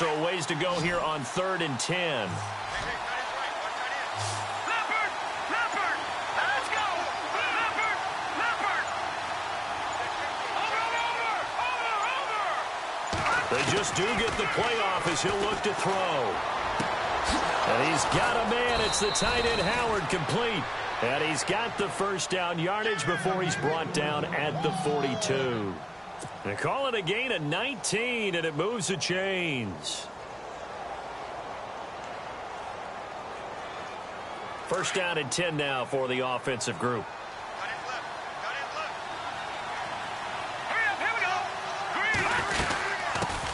So a ways to go here on 3rd and 10. They just do get the playoff as he'll look to throw. And he's got a man. It's the tight end Howard, complete. And he's got the first down yardage before he's brought down at the 42. They call it a gain of 19, and it moves the chains. First down and 10 now for the offensive group.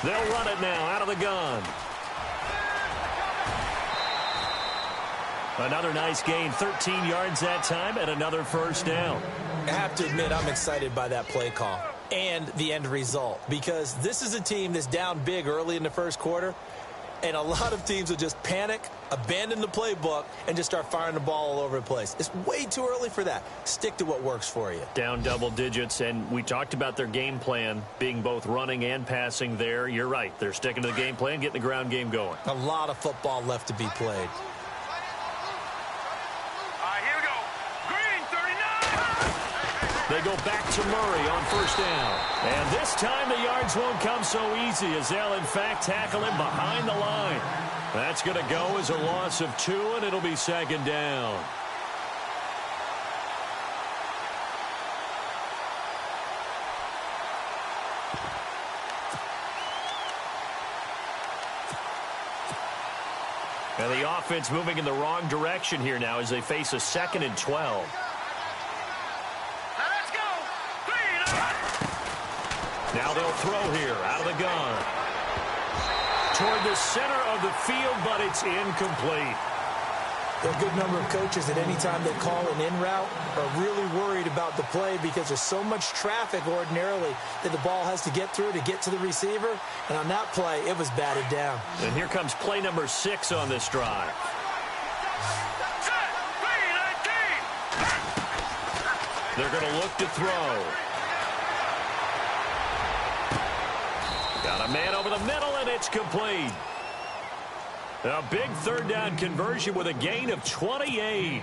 They'll run it now out of the gun. Another nice gain, 13 yards that time, and another first down. I have to admit, I'm excited by that play call and the end result, because this is a team that's down big early in the first quarter, and a lot of teams will just panic, abandon the playbook, and just start firing the ball all over the place. It's way too early for that. Stick to what works for you. Down double digits, and we talked about their game plan being both running and passing there. You're right. They're sticking to the game plan, getting the ground game going. A lot of football left to be played. They go back to Murray on first down. And this time the yards won't come so easy, as they'll, in fact, tackle him behind the line. That's going to go as a loss of 2, and it'll be second down. And the offense moving in the wrong direction here now as they face a 2nd and 12. Now they'll throw here out of the gun. Toward the center of the field, but it's incomplete. There are a good number of coaches at any time they call an in route are really worried about the play, because there's so much traffic ordinarily that the ball has to get through to get to the receiver. And on that play, it was batted down. And here comes play number 6 on this drive. They're going to look to throw. Got a man over the middle, and it's complete. A big 3rd down conversion with a gain of 28.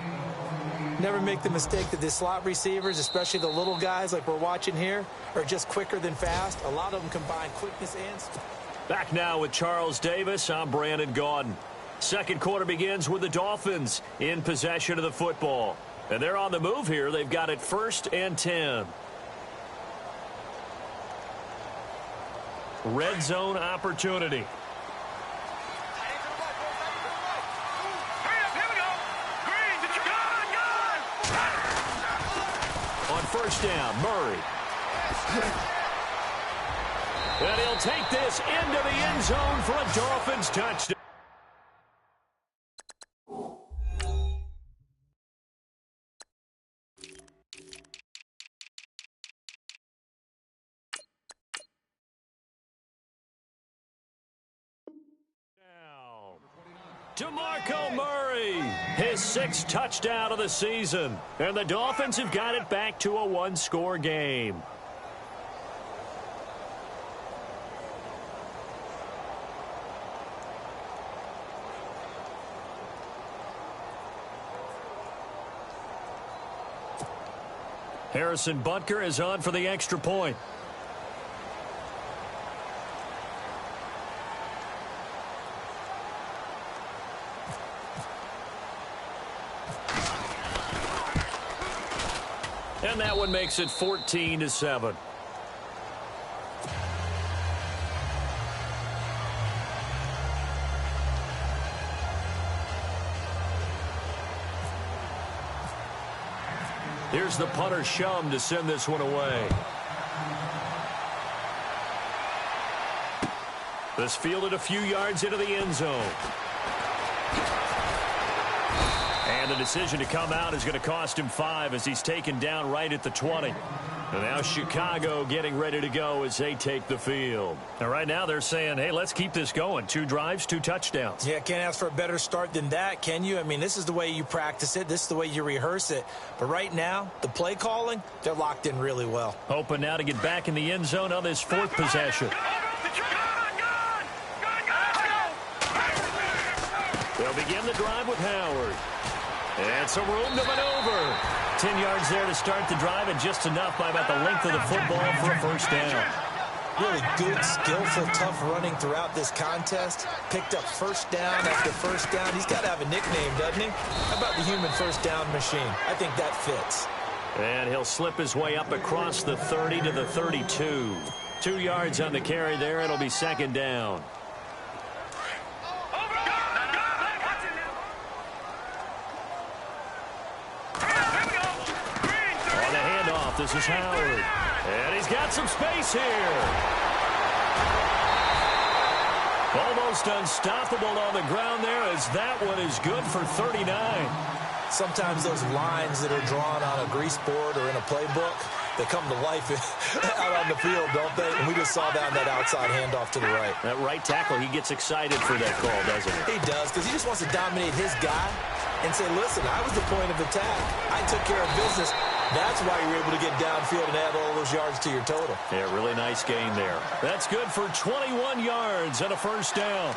Never make the mistake that the slot receivers, especially the little guys like we're watching here, are just quicker than fast. A lot of them combine quickness and speed. Back now with Charles Davis. I'm Brandon Gaudin. Second quarter begins with the Dolphins in possession of the football. And they're on the move here. They've got it 1st and 10. Red zone opportunity. On first down, Murray. And he'll take this into the end zone for a Dolphins touchdown. DeMarco Murray, his 6th touchdown of the season. And the Dolphins have got it back to a 1-score game. Harrison Butker is on for the extra point. And that one makes it 14-7. Here's the punter Shum to send this one away. This fielded a few yards into the end zone. And the decision to come out is going to cost him 5 as he's taken down right at the 20. And now Chicago getting ready to go as they take the field. And right now they're saying, hey, let's keep this going. 2 drives, 2 touchdowns. Yeah, can't ask for a better start than that, can you? I mean, this is the way you practice it. This is the way you rehearse it. But right now, the play calling, they're locked in really well. Hoping now to get back in the end zone on this 4th possession. They'll begin the drive with Howard. And some room to maneuver. 10 yards there to start the drive, and just enough by about the length of the football for a first down. Really good, skillful, tough running throughout this contest. Picked up first down after first down. He's got to have a nickname, doesn't he? How about the human first down machine? I think that fits. And he'll slip his way up across the 30 to the 32. 2 yards on the carry there. It'll be second down. On the handoff, this is Howard. And he's got some space here. Almost unstoppable on the ground there, as that one is good for 39. Sometimes those lines that are drawn on a grease board or in a playbook, they come to life out on the field, don't they? And we just saw that outside handoff to the right. That right tackle, he gets excited for that call, doesn't he? He does, because he just wants to dominate his guy and say, listen, I was the point of attack. I took care of business. That's why you're able to get downfield and add all those yards to your total. Yeah, really nice gain there. That's good for 21 yards and a first down.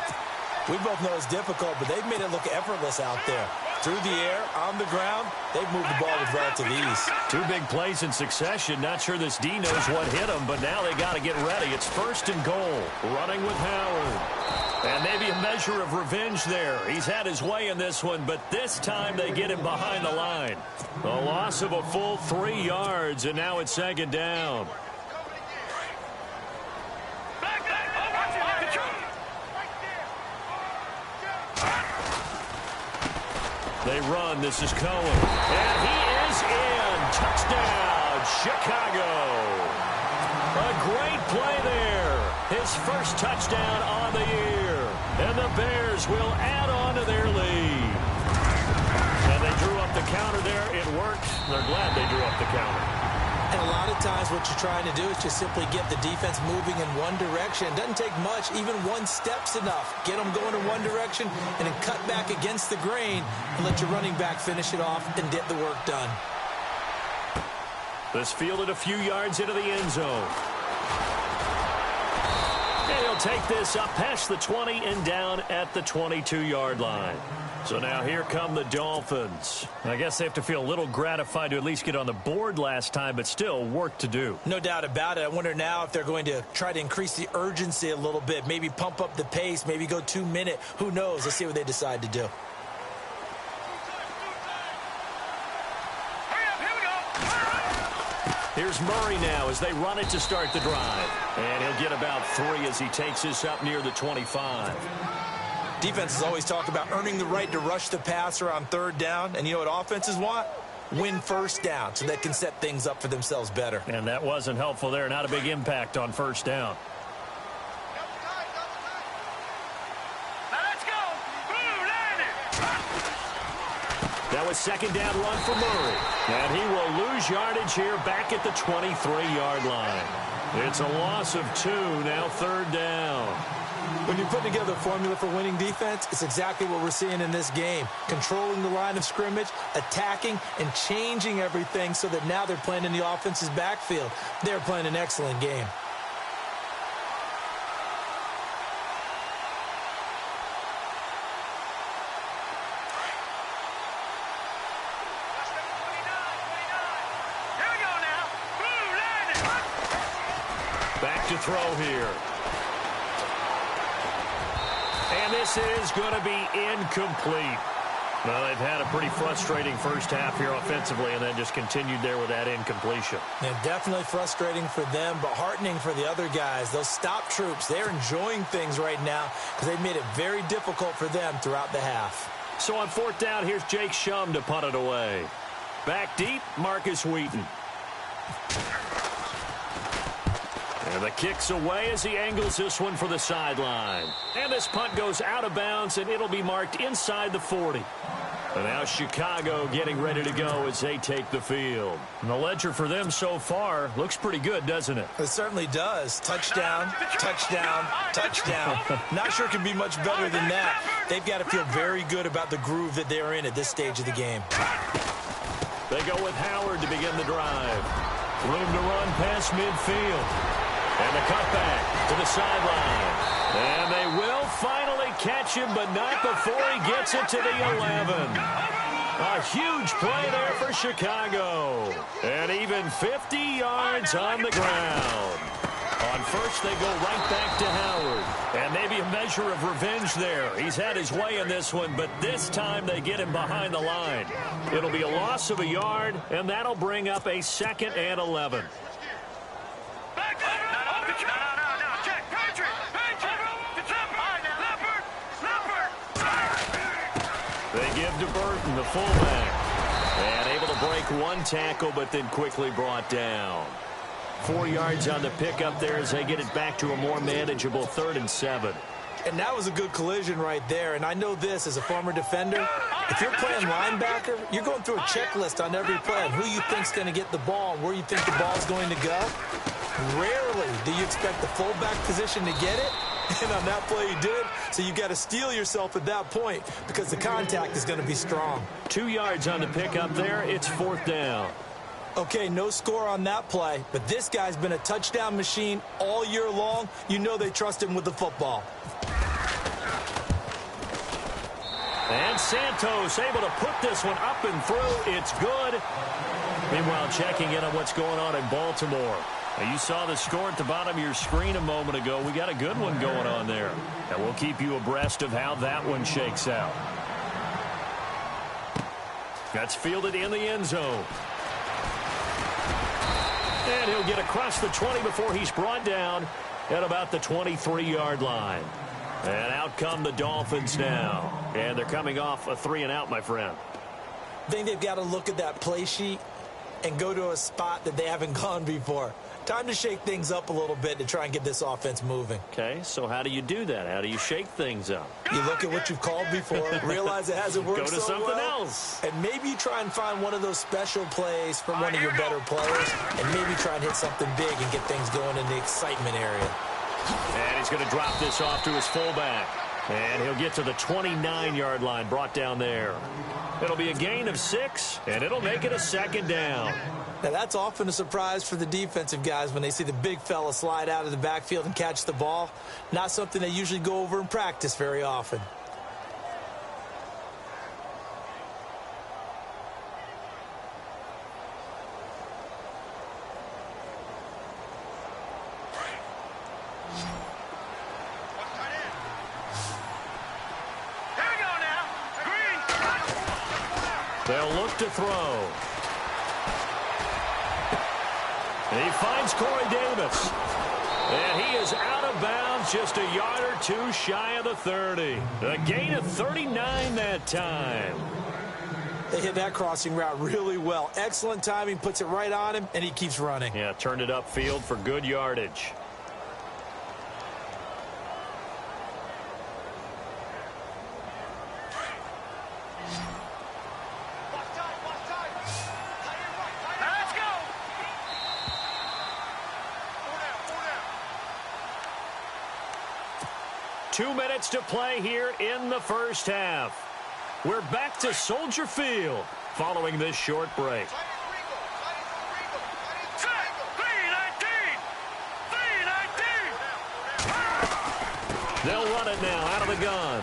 We both know it's difficult, but they've made it look effortless out there. Through the air, on the ground, they've moved the ball with relative ease. 2 big plays in succession. Not sure this D knows what hit him, but now they got to get ready. It's first and goal. Running with Howard. And maybe a measure of revenge there. He's had his way in this one, but this time they get him behind the line. A loss of a full 3 yards, and now it's second down. They run. This is Cohen. And he is in. Touchdown, Chicago. A great play there. His first touchdown on the year. And the Bears will add on to their lead. And they drew up the counter there. It worked. They're glad they drew up the counter. And a lot of times what you're trying to do is just simply get the defense moving in one direction. It doesn't take much. Even one step's enough. Get them going in one direction and then cut back against the grain and let your running back finish it off and get the work done. This fielded a few yards into the end zone. And he'll take this up past the 20 and down at the 22-yard line. So now here come the Dolphins. I guess they have to feel a little gratified to at least get on the board last time, but still work to do. No doubt about it. I wonder now if they're going to try to increase the urgency a little bit, maybe pump up the pace, maybe go 2-minute. Who knows? Let's see what they decide to do. Here's Murray now as they run it to start the drive. And he'll get about 3 as he takes this up near the 25. Defenses always talk about earning the right to rush the passer on third down. And you know what offenses want? Win first down so they can set things up for themselves better. And that wasn't helpful there. Not a big impact on first down. That was second down run for Murray. And he will lose yardage here back at the 23-yard line. It's a loss of 2, now third down. When you're putting together a formula for winning defense, it's exactly what we're seeing in this game. Controlling the line of scrimmage, attacking, and changing everything so that now they're playing in the offense's backfield. They're playing an excellent game. Back to throw here. And this is going to be incomplete. Well, they've had a pretty frustrating first half here offensively, and then just continued there with that incompletion. Yeah, definitely frustrating for them, but heartening for the other guys. Those stop troops, they're enjoying things right now because they've made it very difficult for them throughout the half. So on fourth down, here's Jake Shum to punt it away. Back deep, Marcus Wheaton. And the kick's away as he angles this one for the sideline. And this punt goes out of bounds, and it'll be marked inside the 40. And now Chicago getting ready to go as they take the field. And the ledger for them so far looks pretty good, doesn't it? It certainly does. Touchdown, touchdown, touchdown. Not sure it can be much better than that. They've got to feel very good about the groove that they're in at this stage of the game. They go with Howard to begin the drive. Room to run past midfield. And the cutback to the sideline. And they will finally catch separation, but not before he gets it to the 11. A huge play there for Chicago. And even 50 yards on the ground. On first, they go right back to Howard. And maybe a measure of revenge there. He's had his way in this one, but this time they get him behind the line. It'll be a loss of a yard, and that'll bring up a 2nd and 11. They give to Burton, the fullback. And able to break one tackle, but then quickly brought down. 4 yards on the pickup there as they get it back to a more manageable 3rd and 7. And that was a good collision right there. And I know this as a former defender. If you're playing linebacker, you're going through a checklist on every play on who you think's going to get the ball and where you think the ball's going to go. Rarely do you expect the fullback position to get it. And on that play, he did. So you got to steel yourself at that point because the contact is going to be strong. 2 yards on the pickup there. It's 4th down. Okay, no score on that play, but this guy's been a touchdown machine all year long. You know they trust him with the football. And Santos able to put this one up and through. It's good. Meanwhile, checking in on what's going on in Baltimore. Now, you saw the score at the bottom of your screen a moment ago. We got a good one going on there. And we'll keep you abreast of how that one shakes out. That's fielded in the end zone. And he'll get across the 20 before he's brought down at about the 23-yard line. And out come the Dolphins now. And they're coming off a 3-and-out, my friend. I think they've got to look at that play sheet and go to a spot that they haven't gone before. Time to shake things up a little bit to try and get this offense moving. Okay, so how do you do that? How do you shake things up? You look at what you've called before, realize it hasn't worked so well. Go to something else. And maybe you try and find one of those special plays from one of your better players, and maybe try and hit something big and get things going in the excitement area. And he's going to drop this off to his fullback. And he'll get to the 29-yard line, brought down there. It'll be a gain of 6, and it'll make it a 2nd down. Now, that's often a surprise for the defensive guys when they see the big fella slide out of the backfield and catch the ball. Not something they usually go over in practice very often. They'll look to throw. And he finds Corey Davis. And he is out of bounds just a yard or two shy of the 30. A gain of 39 that time. They hit that crossing route really well. Excellent timing, puts it right on him, and he keeps running. Yeah, turned it upfield for good yardage. Two minutes to play here in the first half. We're back to Soldier Field following this short break. They'll run it now out of the gun.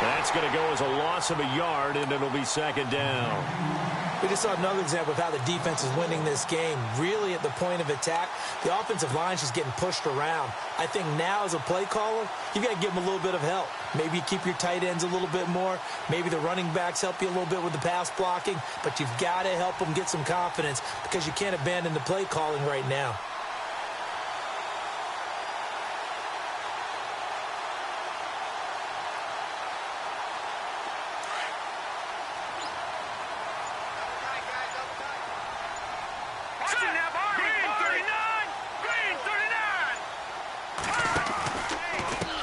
That's going to go as a loss of a yard, and it'll be 2nd down. We just saw another example of how the defense is winning this game. Really at the point of attack, the offensive line is just getting pushed around. I think now as a play caller, you've got to give them a little bit of help. Maybe you keep your tight ends a little bit more. Maybe the running backs help you a little bit with the pass blocking. But you've got to help them get some confidence because you can't abandon the play calling right now.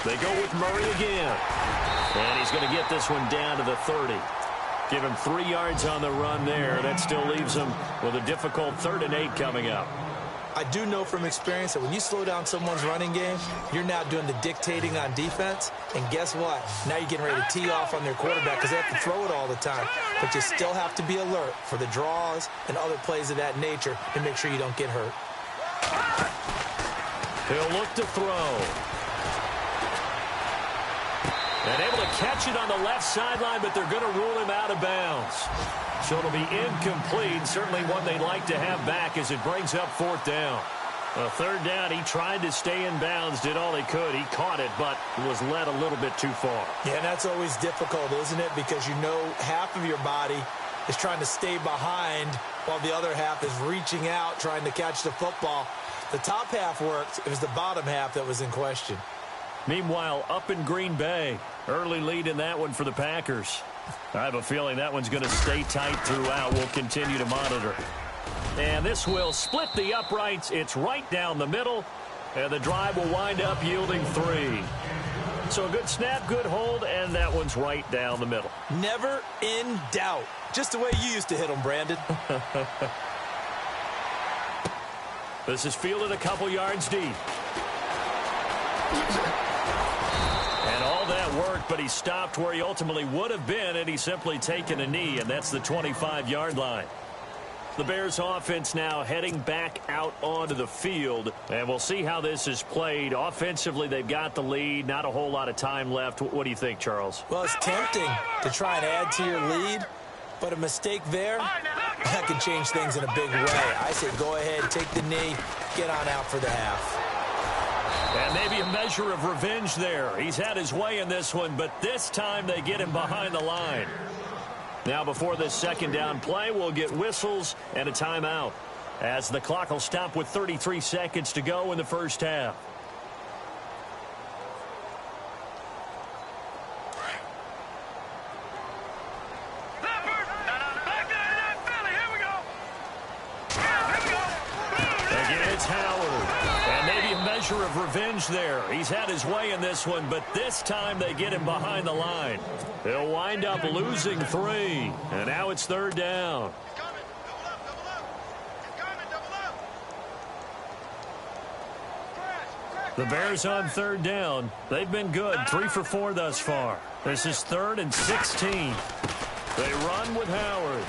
They go with Murray again. And he's going to get this one down to the 30. Give him 3 yards on the run there. That still leaves him with a difficult 3rd and 8 coming up. I do know from experience that when you slow down someone's running game, you're now doing the dictating on defense. And guess what? Now you're getting ready to tee off on their quarterback because they have to throw it all the time. But you still have to be alert for the draws and other plays of that nature to make sure you don't get hurt. He'll look to throw. And able to catch it on the left sideline, but they're going to rule him out of bounds. So it'll be incomplete, certainly one they'd like to have back as it brings up 4th down. A 3rd down, he tried to stay in bounds, did all he could. He caught it, but was led a little bit too far. Yeah, and that's always difficult, isn't it? Because you know half of your body is trying to stay behind while the other half is reaching out, trying to catch the football. The top half worked. It was the bottom half that was in question. Meanwhile, up in Green Bay, early lead in that one for the Packers. I have a feeling that one's going to stay tight throughout. We'll continue to monitor. And this will split the uprights. It's right down the middle. And the drive will wind up yielding 3. So a good snap, good hold, and that one's right down the middle. Never in doubt. Just the way you used to hit them, Brandon. This is fielded a couple yards deep. And all that worked, but he stopped where he ultimately would have been, and he's simply taken a knee, and that's the 25-yard line. The Bears offense now heading back out onto the field, and we'll see how this is played. Offensively, they've got the lead, not a whole lot of time left. What do you think, Charles? Well, it's tempting to try and add to your lead, but a mistake there, that can change things in a big way. I say go ahead, take the knee, get on out for the half. And maybe a measure of revenge there. He's had his way in this one, but this time they get him behind the line. Now before this 2nd down play, we'll get whistles and a timeout as the clock will stop with 33 seconds to go in the first half. Again, it's Howard. And maybe a measure of revenge there. He's had his way in this one, but this time they get him behind the line. They'll wind up losing 3, and now it's 3rd down. The Bears on 3rd down. They've been good, 3 for 4 thus far. This is 3rd and 16. They run with Howard.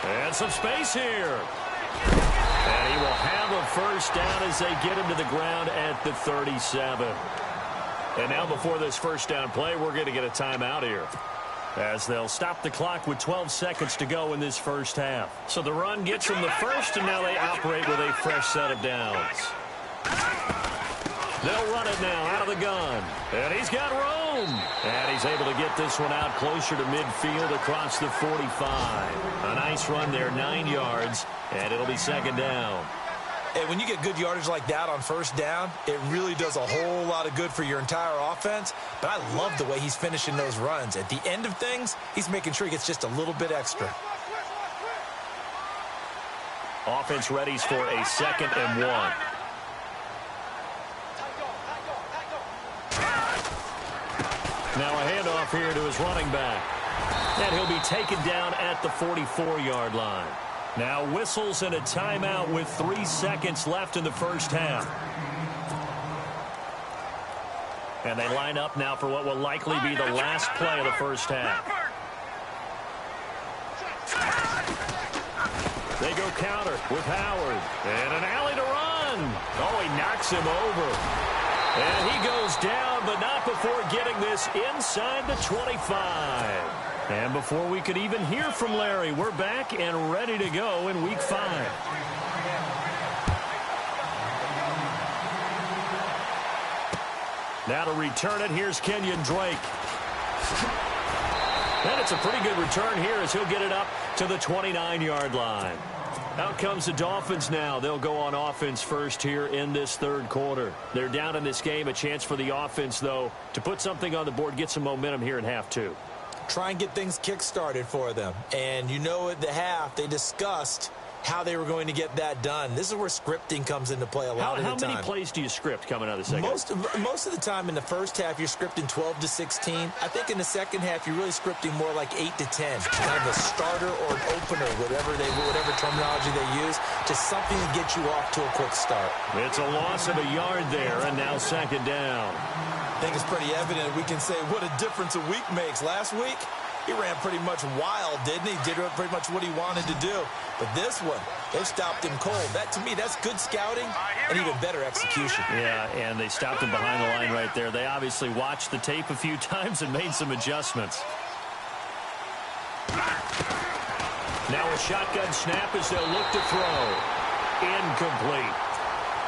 And some space here. And he will have a first down as they get him to the ground at the 37. And now before this first down play, we're going to get a timeout here, as they'll stop the clock with 12 seconds to go in this first half. So the run gets them the first, and now they operate with a fresh set of downs. They'll run it now out of the gun. And he's got room. And he's able to get this one out closer to midfield across the 45. A nice run there, 9 yards, and it'll be 2nd down. And when you get good yardage like that on first down, it really does a whole lot of good for your entire offense. But I love the way he's finishing those runs. At the end of things, he's making sure he gets just a little bit extra. Offense readies for a 2nd and 1. Now a handoff here to his running back. And he'll be taken down at the 44-yard line. Now whistles and a timeout with 3 seconds left in the first half. And they line up now for what will likely be the last play of the first half. They go counter with Howard. And an alley to run. Oh, he knocks him over. And he goes down, but not before getting this inside the 25. And before we could even hear from Larry, we're back and ready to go in Week 5. Now to return it, here's Kenyon Drake. And it's a pretty good return here as he'll get it up to the 29-yard line. Out comes the Dolphins now. They'll go on offense first here in this 3rd quarter. They're down in this game. A chance for the offense, though, to put something on the board, get some momentum here in half 2. Try and get things kick-started for them. And you know at the half, they discussed how they were going to get that done. This is where scripting comes into play a lot of the time. How many plays do you script coming out of the second? Most of the time in the first half, you're scripting 12 to 16. I think in the second half, you're really scripting more like 8 to 10. Kind of a starter or an opener, whatever terminology they use, to something to get you off to a quick start. It's a loss of a yard there, and now 2nd down. I think it's pretty evident we can say what a difference a week makes. Last week, he ran pretty much wild, didn't he? Did pretty much what he wanted to do. But this one, They've stopped him cold. That, to me, that's good scouting and even better execution. Yeah, and they stopped him behind the line right there. They obviously watched the tape a few times and made some adjustments. Now a shotgun snap as they'll look to throw. Incomplete.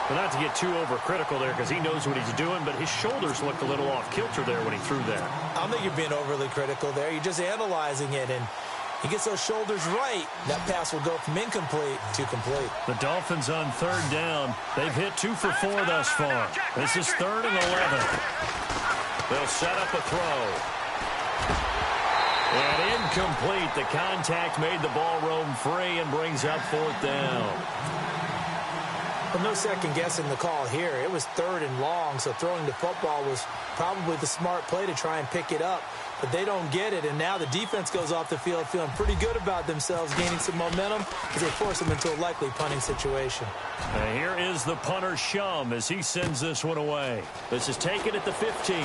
Well, not to get too overcritical there because he knows what he's doing, but his shoulders looked a little off kilter there when he threw that. I don't think you're being overly critical there. You're just analyzing it, and he gets those shoulders right. That pass will go from incomplete to complete. The Dolphins on third down. They've hit 2 for 4 thus far. This is 3rd and 11. They'll set up a throw. And incomplete. The contact made the ball roam free and brings up 4th down. Well, no second guessing the call here. It was 3rd and long, so throwing the football was probably the smart play to try and pick it up. But they don't get it, and now the defense goes off the field feeling pretty good about themselves, gaining some momentum as they force them into a likely punting situation. And here is the punter, Shum, as he sends this one away. This is taken at the 15.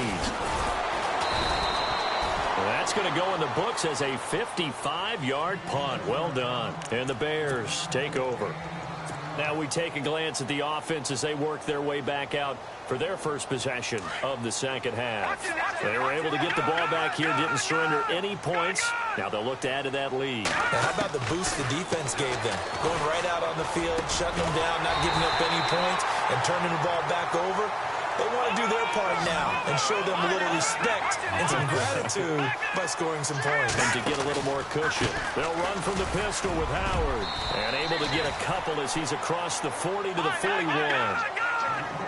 That's going to go in the books as a 55-yard punt. Well done. And the Bears take over. Now we take a glance at the offense as they work their way back out for their first possession of the second half. They were able to get the ball back here, didn't surrender any points. Now they'll look to add to that lead. And how about the boost the defense gave them? Going right out on the field, shutting them down, not giving up any points, and turning the ball back over. They want to do their part now and show them a little respect and some gratitude by scoring some points. And to get a little more cushion, they'll run from the pistol with Howard. And able to get a couple as he's across the 40 to the 41.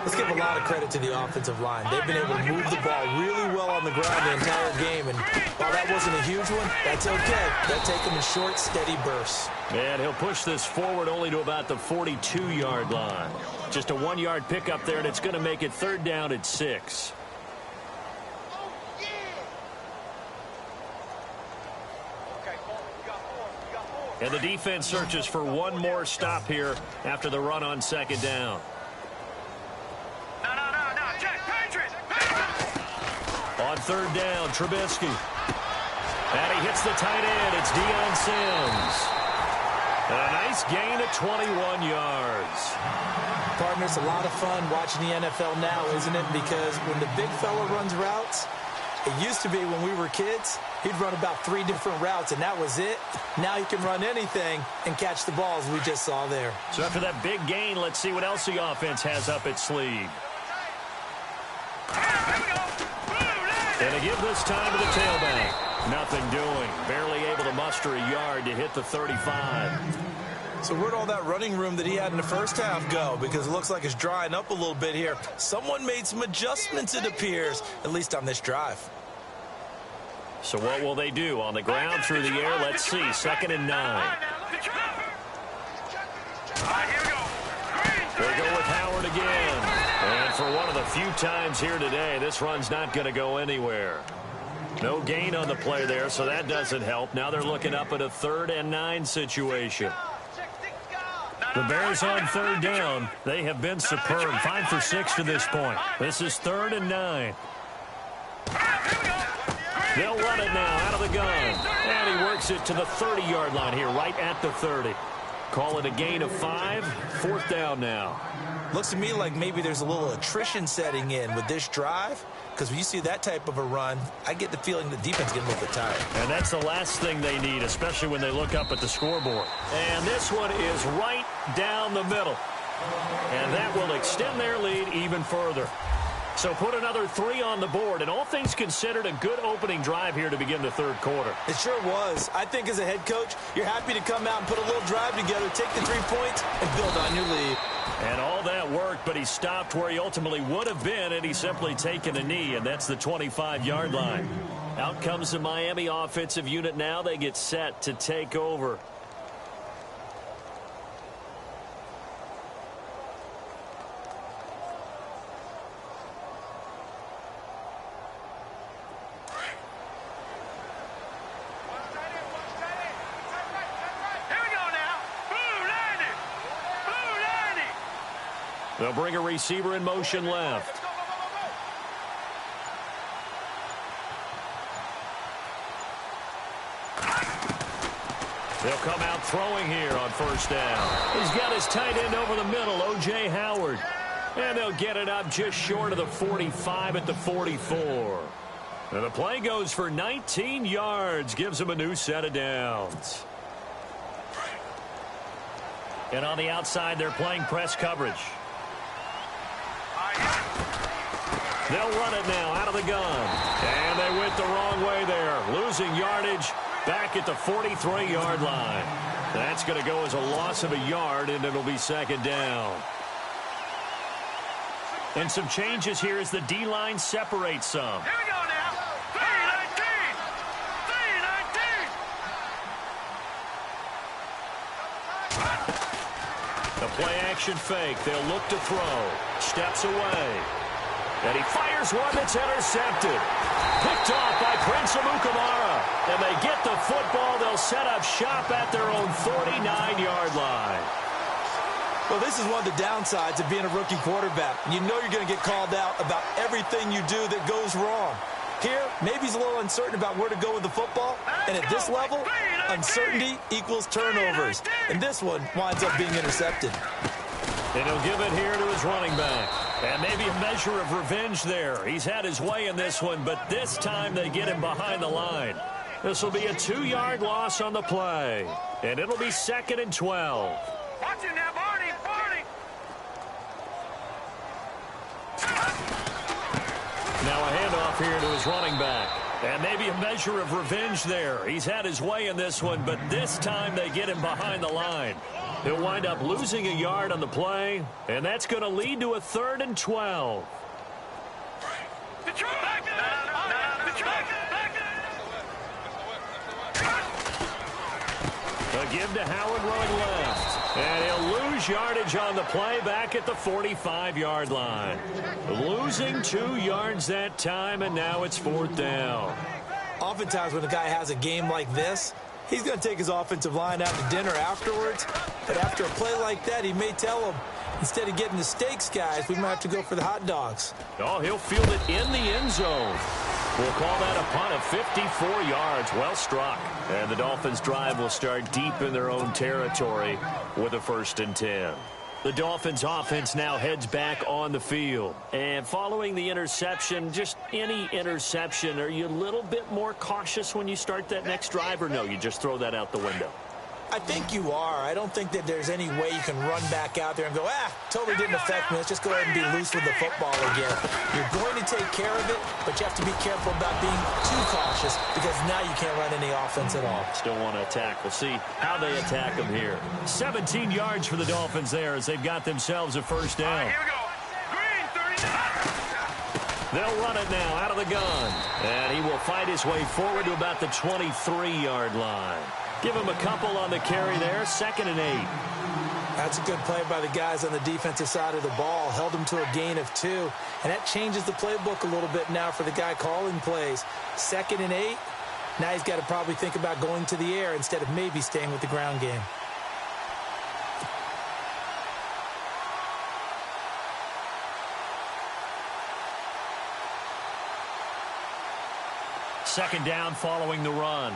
Let's give a lot of credit to the offensive line. They've been able to move the ball really well on the ground the entire game. And while that wasn't a huge one, that's okay. They'll take them in short, steady bursts. And he'll push this forward only to about the 42-yard line. Just a 1-yard pickup there, and it's going to make it 3rd down at 6. And the defense searches for one more stop here after the run on 2nd down. On 3rd down, Trubisky. And he hits the tight end. It's Deion Sims. A nice gain at 21 yards. Partner, it's a lot of fun watching the NFL now, isn't it? Because when the big fella runs routes, it used to be when we were kids, he'd run about 3 different routes, and that was it. Now he can run anything and catch the balls we just saw there. So after that big gain, let's see what else the offense has up its sleeve. And a give this time to the tailback. Nothing doing. Barely able to muster a yard to hit the 35. So where'd all that running room that he had in the first half go? Because it looks like it's drying up a little bit here. Someone made some adjustments, it appears, at least on this drive. So what will they do? On the ground, through the air, let's see. 2nd and 9. They go with Howard again. And for one of the few times here today, this run's not going to go anywhere. No gain on the play there, so that doesn't help. Now they're looking up at a 3rd and 9 situation. The Bears on 3rd down. They have been superb. 5 for 6 to this point. This is 3rd and 9. They'll run it now out of the gun. And he works it to the 30-yard line here, right at the 30. Call it a gain of 5. 4th down now. Looks to me like maybe there's a little attrition setting in with this drive. Because when you see that type of a run, I get the feeling the defense getting a little bit tired. And that's the last thing they need, especially when they look up at the scoreboard. And this one is right down the middle. And that will extend their lead even further. So put another 3 on the board, and all things considered, a good opening drive here to begin the 3rd quarter. It sure was. I think as a head coach, you're happy to come out and put a little drive together, take the 3 points, and build on your lead. And all that worked, but he stopped where he ultimately would have been, and he's simply taken a knee, and that's the 25-yard line. Out comes the Miami offensive unit now. They get set to take over. They'll bring a receiver in motion left. They'll come out throwing here on first down. He's got his tight end over the middle, O.J. Howard. And they'll get it up just short of the 45 at the 44. And the play goes for 19 yards, gives him a new set of downs. And on the outside, they're playing press coverage. They'll run it now out of the gun. And they went the wrong way there, losing yardage back at the 43-yard line. That's going to go as a loss of a yard, and it'll be second down. And some changes here as the D-line separates some. Here we go now. 3-19. 3-19. The play-action fake. They'll look to throw. Steps away. And he fires one that's intercepted. Picked off by Prince Amukamara. And they get the football. They'll set up shop at their own 49-yard line. Well, this is one of the downsides of being a rookie quarterback. You know you're going to get called out about everything you do that goes wrong. Here, maybe he's a little uncertain about where to go with the football. And at this level, uncertainty equals turnovers. And this one winds up being intercepted. And he'll give it here to his running back. And maybe a measure of revenge there. He's had his way in this one, but this time they get him behind the line. This will be a 2-yard loss on the play. And it'll be 2nd and 12. Watch it now, Barney. Barney. Now a handoff here to his running back. And maybe a measure of revenge there. He's had his way in this one, but this time they get him behind the line. He'll wind up losing a yard on the play, and that's going to lead to a 3rd and 12. Detroit. A give to Howard running left. And he'll lose yardage on the play back at the 45-yard line. Losing 2 yards that time, and now it's 4th down. Oftentimes when a guy has a game like this, he's going to take his offensive line out to dinner afterwards. But after a play like that, he may tell them, instead of getting the steaks, guys, we might have to go for the hot dogs. Oh, he'll field it in the end zone. We'll call that a punt of 54 yards. Well struck. And the Dolphins' drive will start deep in their own territory with a 1st and 10. The Dolphins' offense now heads back on the field. And following the interception, just any interception, are you a little bit more cautious when you start that next drive, or no, you just throw that out the window? I think you are. I don't think that there's any way you can run back out there and go, totally didn't affect me. Let's just go ahead and be loose with the football again. You're going to take care of it, but you have to be careful about being too cautious because now you can't run any offense at all. Still want to attack. We'll see how they attack them here. 17 yards for the Dolphins there as they've got themselves a 1st down. Here we go. Green, 39. They'll run it now out of the gun. And he will fight his way forward to about the 23-yard line. Give him a couple on the carry there. 2nd and 8. That's a good play by the guys on the defensive side of the ball. Held him to a gain of 2. And that changes the playbook a little bit now for the guy calling plays. 2nd and 8. Now he's got to probably think about going to the air instead of maybe staying with the ground game. Second down following the run.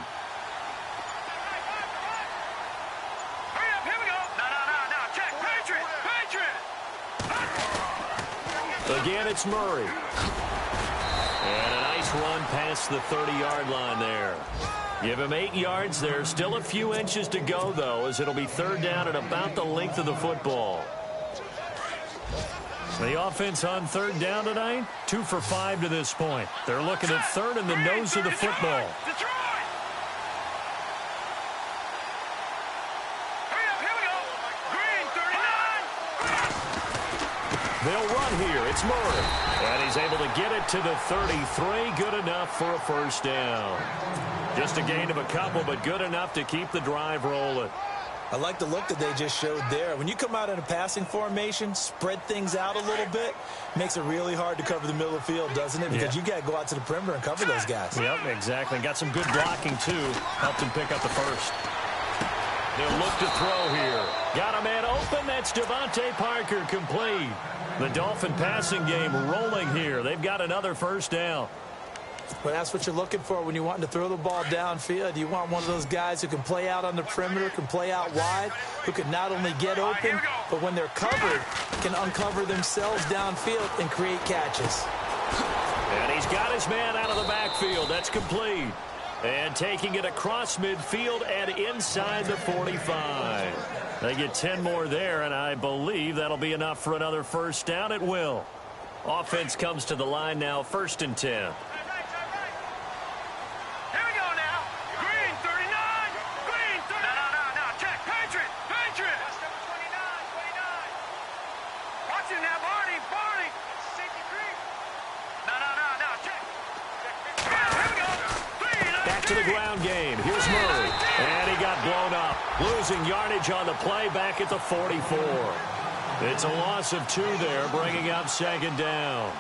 Again, it's Murray. And a nice run past the 30-yard line there. Give him 8 yards. There's still a few inches to go, though, as it'll be 3rd down at about the length of the football. The offense on 3rd down tonight, 2 for 5 to this point. They're looking at 3rd in the nose of the football. They'll run here. It's Murray. And he's able to get it to the 33. Good enough for a 1st down. Just a gain of a couple, but good enough to keep the drive rolling. I like the look that they just showed there. When you come out in a passing formation, spread things out a little bit, makes it really hard to cover the middle of the field, doesn't it? Because you got to go out to the perimeter and cover those guys. Yep, exactly. Got some good blocking, too. Helped him pick up the 1st. They'll look to throw here. Got a man open. That's Devontae Parker, complete. The Dolphin passing game rolling here. They've got another 1st down. Well, that's what you're looking for when you're wanting to throw the ball downfield. You want one of those guys who can play out on the perimeter, can play out wide, who can not only get open, but when they're covered, can uncover themselves downfield and create catches. And he's got his man out of the backfield. That's complete. And taking it across midfield and inside the 45. They get 10 more there, and I believe that'll be enough for another first down. It will. Offense comes to the line now, 1st and 10. Here we go now. Green, 39. Green, 39. No. Check. Patriot. That's number 29. Watch it now, Barney. Safety green. No. Check. Here we go. Back to the ground game. Here's Murray. And he got blown up. Losing yardage on the play back at the 44. It's a loss of 2 there, bringing up 2nd down.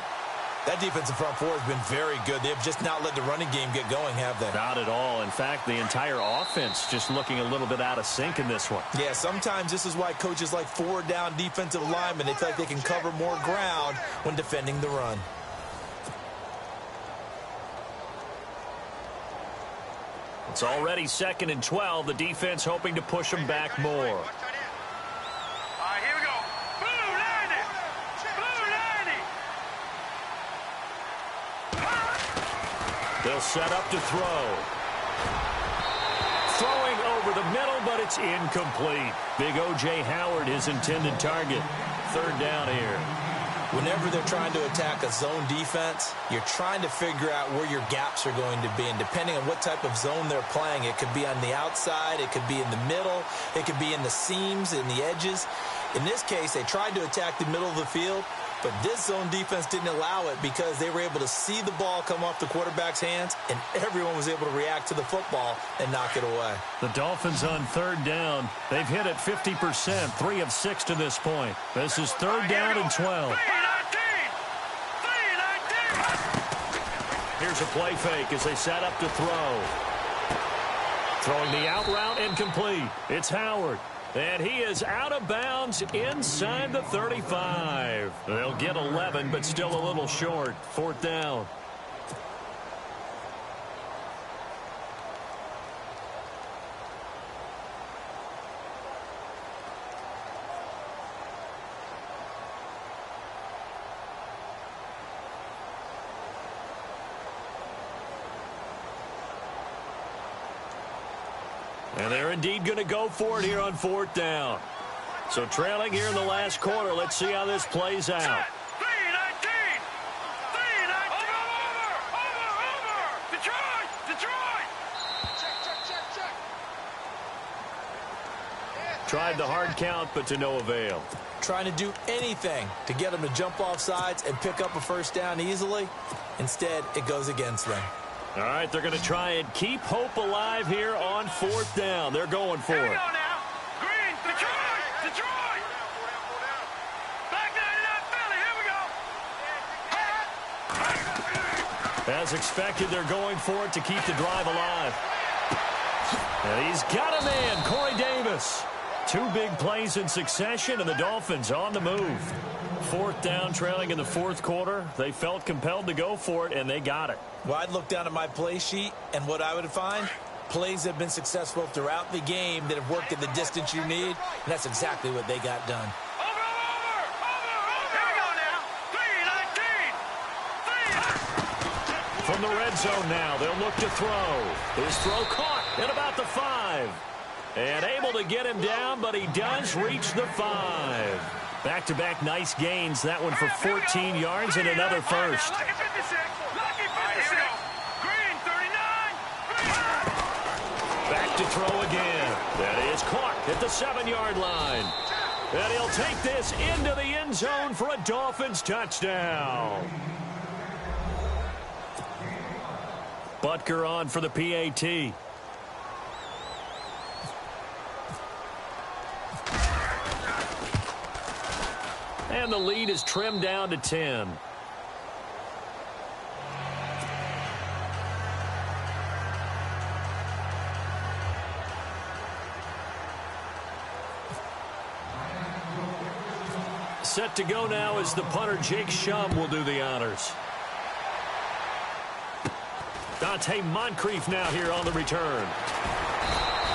That defensive front four has been very good. They've just not let the running game get going, have they? Not at all. In fact, the entire offense just looking a little bit out of sync in this one. Yeah, sometimes this is why coaches like 4-down defensive linemen. They feel like they can cover more ground when defending the run. It's already 2nd and 12. The defense hoping to push them back more. They'll set up to throw. Throwing over the middle, but it's incomplete. Big O.J. Howard, his intended target. 3rd down here. Whenever they're trying to attack a zone defense, you're trying to figure out where your gaps are going to be. And depending on what type of zone they're playing, it could be on the outside, it could be in the middle, it could be in the seams, in the edges. In this case, they tried to attack the middle of the field, but this zone defense didn't allow it because they were able to see the ball come off the quarterback's hands, and everyone was able to react to the football and knock it away. The Dolphins on 3rd down. They've hit it 50%, 3 of 6 to this point. This is 3rd down and 12. Here's a play fake as they set up to throw. Throwing the out route incomplete. It's Howard. And he is out of bounds inside the 35. They'll get 11, but still a little short. 4th down. And they're indeed going to go for it here on 4th down. So trailing here in the last quarter. Let's see how this plays out. 3-19. Over. Detroit. Check. Tried the hard count, but to no avail. Trying to do anything to get them to jump off sides and pick up a 1st down easily. Instead, it goes against them. All right, they're going to try and keep hope alive here on 4th down. They're going for Here it. we go now. Green, Detroit. Back 99 Philly. Here we go. As expected, they're going for it to keep the drive alive. And he's got a man, Corey Davis. 2 big plays in succession, and the Dolphins on the move. 4th down, trailing in the 4th quarter. They felt compelled to go for it, and they got it. Well, I'd look down at my play sheet, and what I would find, plays have been successful throughout the game that have worked at the distance you need, and that's exactly what they got done. Over. Here we go now. 3-19. From the red zone now, they'll look to throw. His throw caught at about the 5. And able to get him down, but he does reach the 5. Back-to-back nice gains. That one for 14 yards and another first. Lucky 56. Green, 39. Back to throw again. That is caught at the 7-yard line. And he'll take this into the end zone for a Dolphins touchdown. Butker on for the PAT. And the lead is trimmed down to 10. Set to go now as the punter Jake Shum will do the honors. Dante Moncrief now here on the return.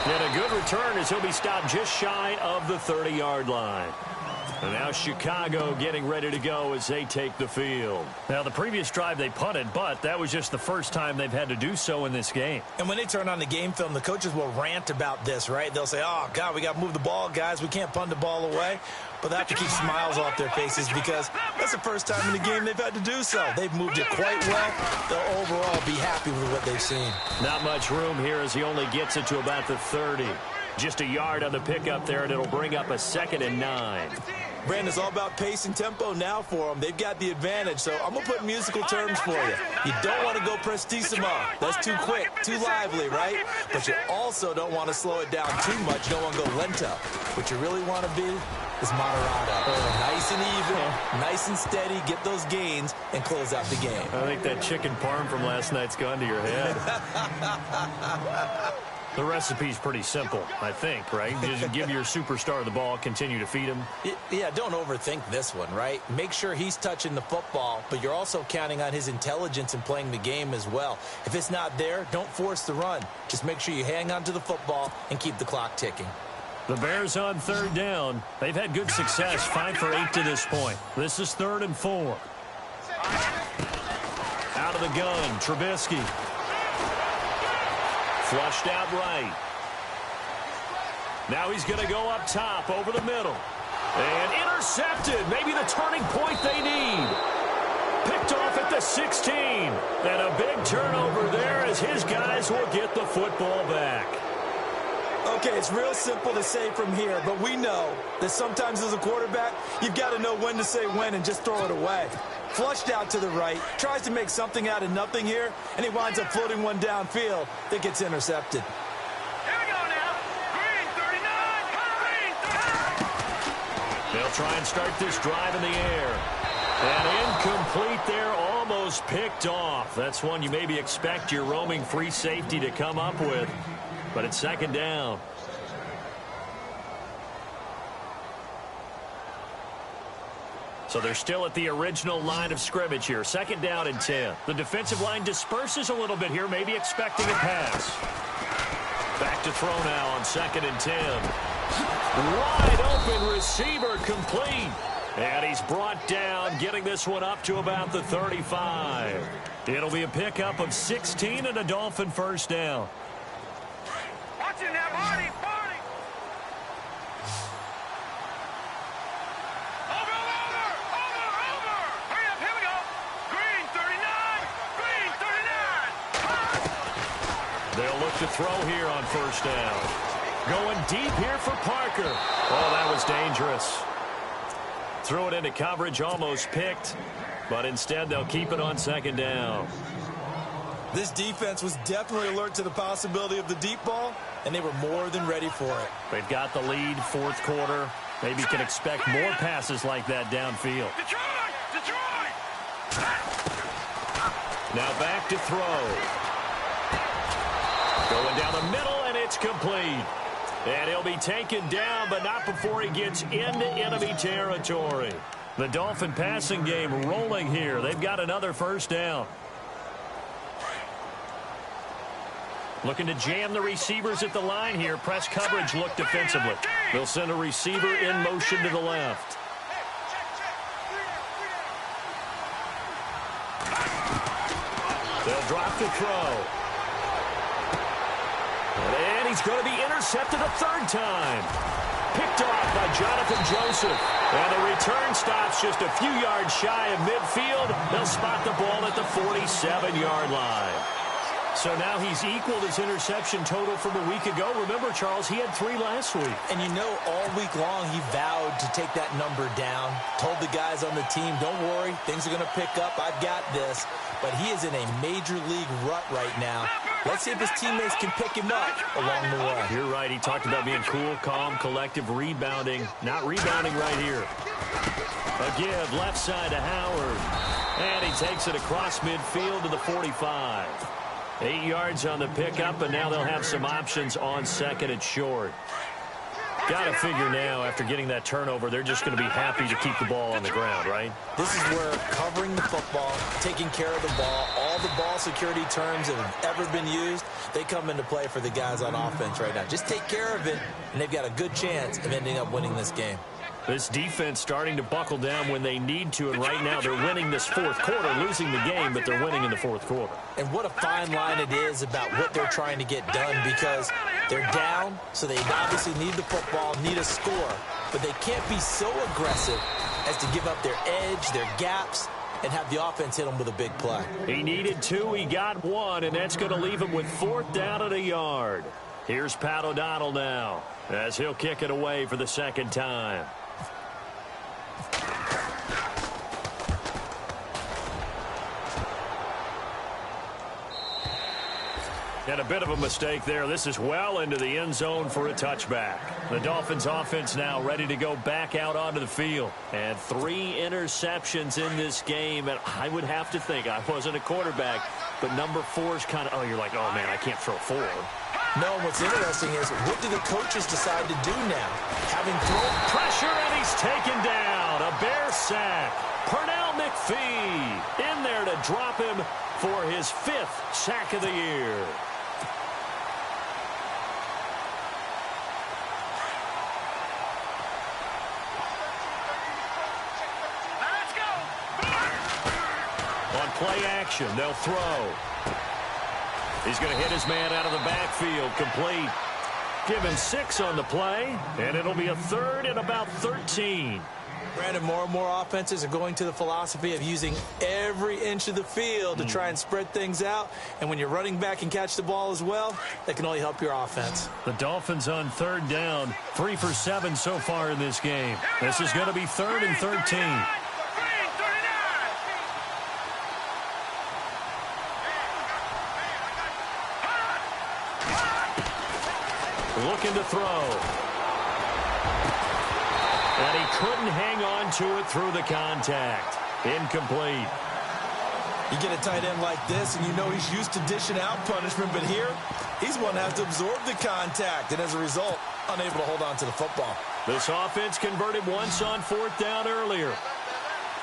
And a good return as he'll be stopped just shy of the 30-yard line. And now Chicago getting ready to go as they take the field. Now, the previous drive they punted, but that was just the first time they've had to do so in this game. And when they turn on the game film, the coaches will rant about this, right? They'll say, oh, God, we got to move the ball, guys. We can't punt the ball away. But they have to keep smiles off their faces because that's the first time in the game they've had to do so. They've moved it quite well. They'll overall be happy with what they've seen. Not much room here as he only gets it to about the 30. Just a yard on the pickup there, and it'll bring up a 2nd and 9. Brandon, it's all about pace and tempo now for them. They've got the advantage, so I'm going to put musical terms for you. You don't want to go prestissimo. That's too quick, too lively, right? But you also don't want to slow it down too much. You don't want to go lento. What you really want to be is moderato. Nice and even, nice and steady, get those gains, and close out the game. I think that chicken parm from last night's gone to your head. The recipe's pretty simple, I think, right? Just give your superstar the ball, continue to feed him. Yeah, don't overthink this one, right? Make sure he's touching the football, but you're also counting on his intelligence in playing the game as well. If it's not there, don't force the run. Just make sure you hang on to the football and keep the clock ticking. The Bears on 3rd down. They've had good success, 5 for 8 to this point. This is 3rd and 4. Out of the gun, Trubisky. Flushed out right. Now he's going to go up top over the middle. And intercepted. Maybe the turning point they need. Picked off at the 16. And a big turnover there as his guys will get the football back. Okay, it's real simple to say from here, but we know that sometimes as a quarterback, you've got to know when to say when and just throw it away. Flushed out to the right, tries to make something out of nothing here, and he winds up floating one downfield that gets intercepted. Here we go now. Green 39. Green 39. They'll try and start this drive in the air. And incomplete there, almost picked off. That's one you maybe expect your roaming free safety to come up with. But it's 2nd down. So they're still at the original line of scrimmage here. 2nd down and 10. The defensive line disperses a little bit here, maybe expecting a pass. Back to throw now on 2nd and 10. Wide open receiver complete. And he's brought down, getting this one up to about the 35. It'll be a pickup of 16 and a Dolphin 1st down. Watching that body. They'll look to throw here on 1st down. Going deep here for Parker. Oh, that was dangerous. Threw it into coverage, almost picked. But instead, they'll keep it on 2nd down. This defense was definitely alert to the possibility of the deep ball, and they were more than ready for it. They've got the lead, 4th quarter. Maybe can expect more passes like that downfield. Detroit! Now back to throw. Going down the middle, and it's complete. And he'll be taken down, but not before he gets into enemy territory. The Dolphin passing game rolling here. They've got another 1st down. Looking to jam the receivers at the line here. Press coverage look defensively. They'll send a receiver in motion to the left. They'll drop the throw. And he's going to be intercepted a 3rd time. Picked off by Jonathan Joseph. And the return stops just a few yards shy of midfield. They'll spot the ball at the 47-yard line. So now he's equaled his interception total from a week ago. Remember, Charles, he had 3 last week. And you know, all week long he vowed to take that number down. Told the guys on the team, don't worry, things are going to pick up. I've got this. But he is in a major league rut right now. Let's see if his teammates can pick him up along the way. You're right. He talked about being cool, calm, collective, rebounding. Not rebounding right here. A give left side to Howard. And he takes it across midfield to the 45. 8 yards on the pickup, and now they'll have some options on 2nd and short. Got to figure now, after getting that turnover, they're just going to be happy to keep the ball on the ground, right? This is where covering the football, taking care of the ball, all the ball security terms that have ever been used, they come into play for the guys on offense right now. Just take care of it, and they've got a good chance of ending up winning this game. This defense starting to buckle down when they need to, and right now they're winning this fourth quarter, losing the game, but they're winning in the fourth quarter. And what a fine line it is about what they're trying to get done, because they're down, so they obviously need the football, need a score, but they can't be so aggressive as to give up their edge, their gaps, and have the offense hit them with a big play. He needed 2, he got 1, and that's going to leave him with 4th down at a yard. Here's Pat O'Donnell now, as he'll kick it away for the second time. And a bit of a mistake there. This is well into the end zone for a touchback. The Dolphins offense now ready to go back out onto the field. And 3 interceptions in this game. And I would have to think, I wasn't a quarterback, but number 4 is kind of, oh, you're like, oh, man, I can't throw 4. No, what's interesting is, what do the coaches decide to do now? Having thrown pressure, and he's taken down. A Bear sack. Pernell McPhee in there to drop him for his 5th sack of the year. On play action, they'll throw. He's going to hit his man out of the backfield, complete. Give him 6 on the play, and it'll be a 3rd and about 13. Brandon, more and more offenses are going to the philosophy of using every inch of the field to try and spread things out. And when you're running back and catch the ball as well, that can only help your offense. The Dolphins on 3rd down, 3 for 7 so far in this game. This is going to be 3rd and 13. Looking to throw. And he couldn't hang on to it through the contact. Incomplete. You get a tight end like this, and you know he's used to dishing out punishment, but here, he's one to have to absorb the contact, and as a result, unable to hold on to the football. This offense converted once on 4th down earlier.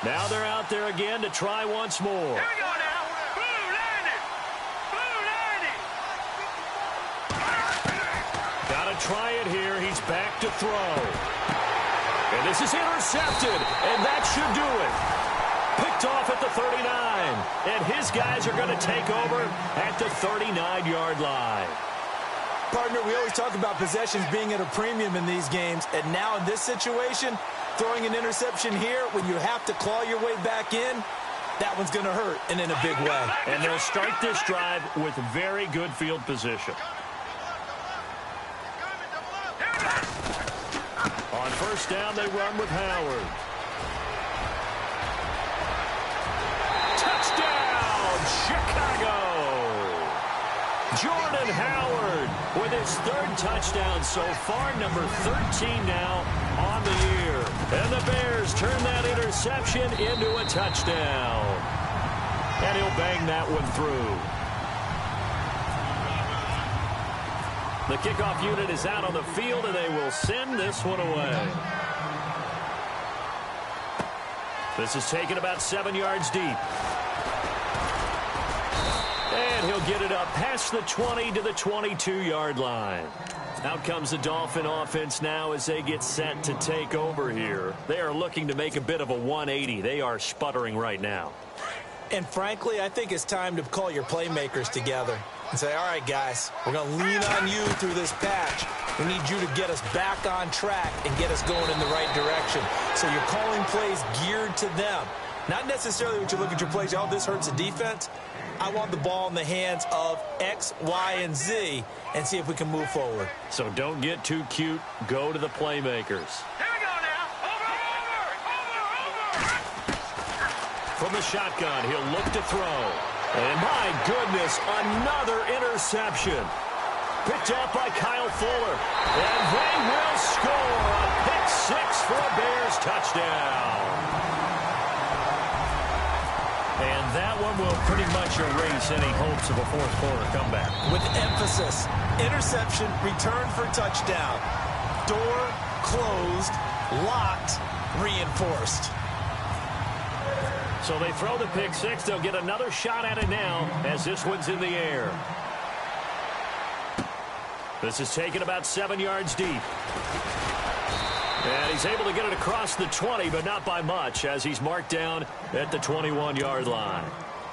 Now they're out there again to try once more. Here we go now. Blue landed. Blue landed. Gotta try it here. He's back to throw. And this is intercepted, and that should do it. Picked off at the 39, and his guys are going to take over at the 39-yard line. Partner, we always talk about possessions being at a premium in these games, and now in this situation, throwing an interception here when you have to claw your way back in, that one's going to hurt, and in a big way. And they'll start this drive with very good field position. On 1st down, they run with Howard. Touchdown, Chicago! Jordan Howard with his 3rd touchdown so far, number 13 now on the year. And the Bears turn that interception into a touchdown. And he'll bang that one through. The kickoff unit is out on the field, and they will send this one away. This is taken about 7 yards deep. And he'll get it up past the 20 to the 22-yard line. Out comes the Dolphin offense now as they get set to take over here. They are looking to make a bit of a 180. They are sputtering right now. And frankly, I think it's time to call your playmakers together and say, all right, guys, we're going to lean on you through this patch. We need you to get us back on track and get us going in the right direction. So you're calling plays geared to them. Not necessarily what you look at your plays, oh, this hurts the defense. I want the ball in the hands of X, Y, and Z and see if we can move forward. So don't get too cute. Go to the playmakers. Here we go now. Over. From the shotgun, he'll look to throw. And my goodness, another interception. Picked up by Kyle Fuller. And they will score a pick 6 for a Bears touchdown. And that one will pretty much erase any hopes of a fourth quarter comeback. With emphasis, interception, return for touchdown. Door closed, locked, reinforced. So they throw the pick six. They'll get another shot at it now as this one's in the air. This is taken about 7 yards deep. And he's able to get it across the 20, but not by much, as he's marked down at the 21-yard line.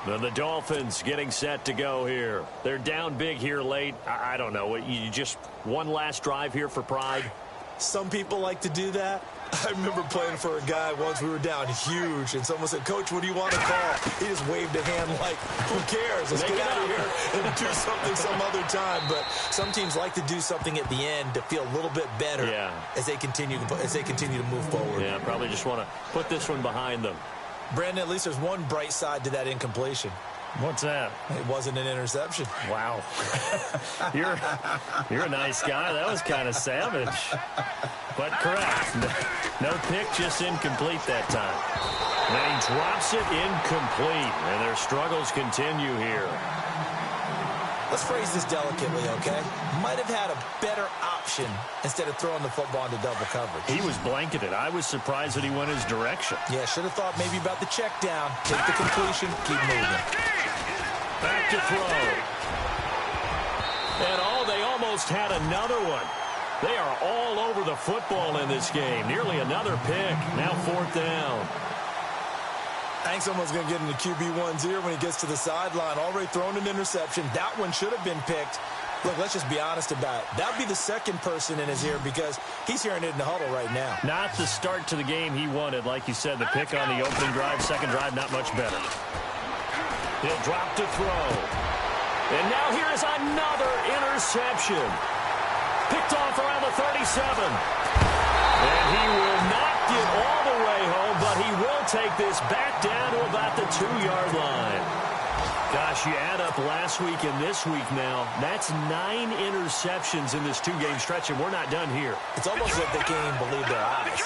Then the Dolphins getting set to go here. They're down big here late. I don't know. You just one last drive here for pride? Some people like to do that. I remember playing for a guy once. We were down huge, and someone said, "Coach, what do you want to call?" He just waved a hand like, "Who cares? Let's get out of here and do something some other time." But some teams like to do something at the end to feel a little bit better as they continue to move forward. Yeah, probably just want to put this one behind them. Brandon, at least there's one bright side to that incompletion. What's that? It wasn't an interception. Wow. You're a nice guy. That was kind of savage. But correct. No pick, just incomplete that time. Then he drops it incomplete, and their struggles continue here. Let's phrase this delicately, okay? Might have had a better option instead of throwing the football into double coverage. He was blanketed. I was surprised that he went his direction. Yeah, should have thought maybe about the check down. Take the completion, keep moving. Back to throw. And they almost had another one. They are all over the football in this game. Nearly another pick. Now 4th down. I think someone's going to get in the QB1's ear when he gets to the sideline. Already thrown an interception. That one should have been picked. Look, let's just be honest about it. That would be the second person in his ear because he's hearing it in the huddle right now. Not the start to the game he wanted. Like you said, the pick on the opening drive, second drive, not much better. He'll drop to throw. And now here's another interception. Picked off around the 37. And he will not get all the way home, but he will take this back down to about the 2-yard line. Gosh, you add up last week and this week now. That's 9 interceptions in this 2-game stretch, and we're not done here. It's almost like they can't even believe their eyes.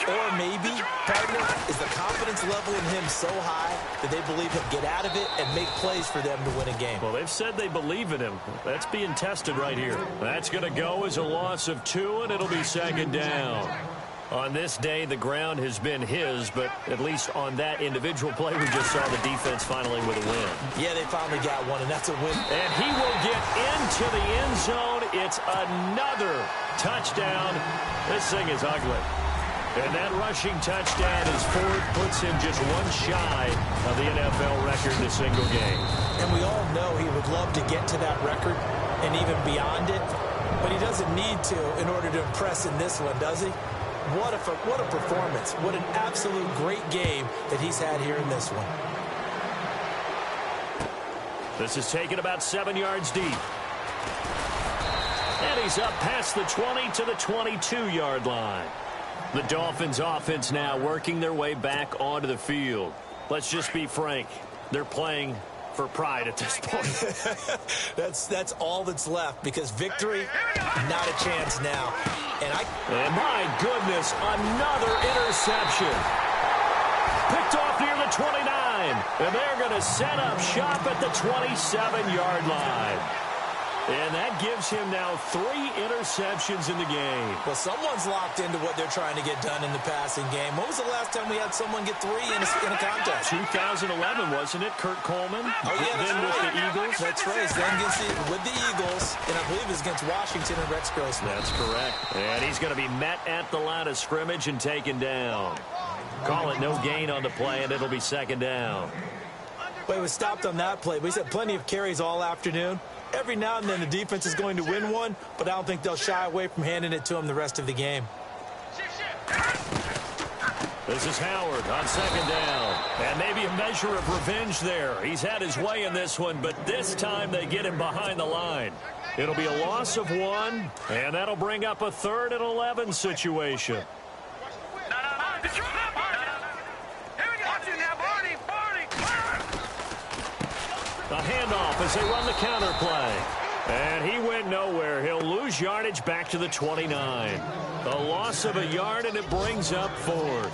Or maybe, partner, is the confidence level in him so high that they believe he'll get out of it and make plays for them to win a game. Well, they've said they believe in him. That's being tested right here. That's going to go as a loss of 2, and it'll be 2nd down. On this day, the ground has been his, but at least on that individual play, we just saw the defense finally with a win. Yeah, they finally got one, and that's a win. And he will get into the end zone. It's another touchdown. This thing is ugly. And that rushing touchdown is 4th, puts him just one shy of the NFL record in a single game. And we all know he would love to get to that record and even beyond it, but he doesn't need to in order to impress in this one, does he? What a performance. What an absolute great game that he's had here in this one. This is taken about 7 yards deep. And he's up past the 20 to the 22-yard line. The Dolphins offense now working their way back onto the field. Let's just be frank. They're playing for pride at this point. That's all that's left because victory, not a chance now. And my goodness, another interception. Picked off near the 29. And they're going to set up shop at the 27-yard line. And that gives him now 3 interceptions in the game. Well, someone's locked into what they're trying to get done in the passing game. When was the last time we had someone get 3 in a contest? 2011, wasn't it? Kurt Coleman. Oh, yeah, then with the Eagles. That's right. Then with the Eagles, and I believe it's against Washington and Rex Grossman. That's correct. And he's going to be met at the line of scrimmage and taken down. Call it no gain on the play, and it'll be 2nd down. Well, he was stopped on that play, but he's had plenty of carries all afternoon. Every now and then the defense is going to win one, but I don't think they'll shy away from handing it to him the rest of the game. This is Howard on 2nd down. And maybe a measure of revenge there. He's had his way in this one, but this time they get him behind the line. It'll be a loss of 1, and that'll bring up a 3rd and 11 situation. A handoff as they run the counter play. And he went nowhere. He'll lose yardage back to the 29. A loss of a yard, and it brings up 4th.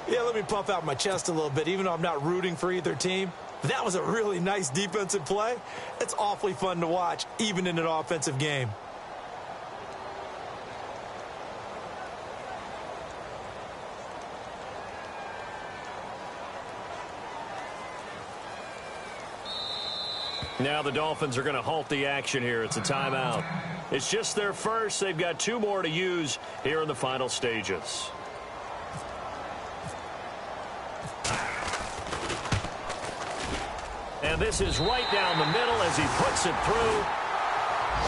Yeah, let me puff out my chest a little bit, even though I'm not rooting for either team. That was a really nice defensive play. It's awfully fun to watch, even in an offensive game. Now the Dolphins are going to halt the action here. It's a timeout. It's just their first. They've got 2 more to use here in the final stages. And this is right down the middle as he puts it through.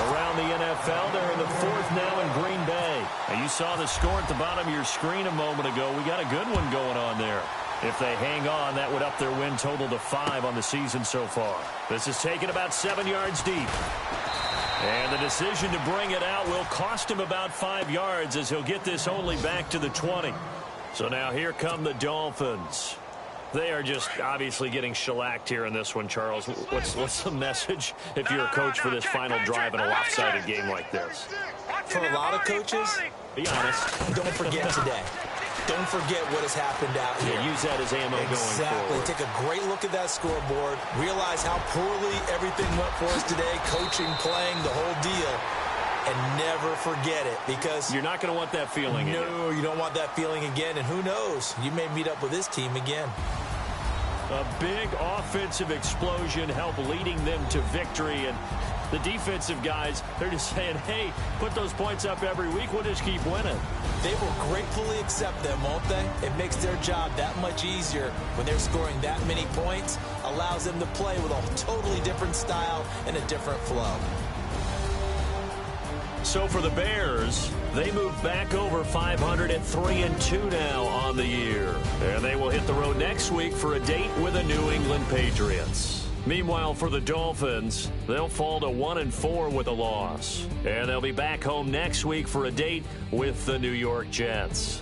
Around the NFL, they're in the 4th now in Green Bay. And you saw the score at the bottom of your screen a moment ago. We got a good one going on there. If they hang on, that would up their win total to 5 on the season so far. This is taken about 7 yards deep. And the decision to bring it out will cost him about 5 yards as he'll get this only back to the 20. So now here come the Dolphins. They are just obviously getting shellacked here in this one, Charles. What's the message if you're a coach for this final drive in a lopsided game like this? For a lot of coaches, be honest, don't forget today. Don't forget what has happened out here. Yeah, use that as ammo going forward. Take a great look at that scoreboard. Realize how poorly everything went for us today, coaching, playing, the whole deal. And never forget it, because you're not going to want that feeling again. No, you don't want that feeling again. And who knows? You may meet up with this team again. A big offensive explosion helped leading them to victory. And the defensive guys, they're just saying, hey, put those points up every week. We'll just keep winning. They will gratefully accept them, won't they? It makes their job that much easier when they're scoring that many points. Allows them to play with a totally different style and a different flow. So for the Bears, they move back over 500 at 3-2 now on the year. And they will hit the road next week for a date with the New England Patriots. Meanwhile, for the Dolphins, they'll fall to 1-4 with a loss. And they'll be back home next week for a date with the New York Jets.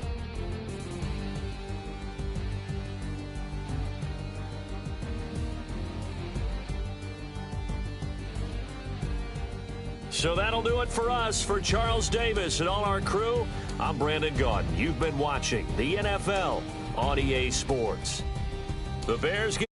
So that'll do it for us. For Charles Davis and all our crew, I'm Brandon Gaudin. You've been watching the NFL on EA Sports. The Bears get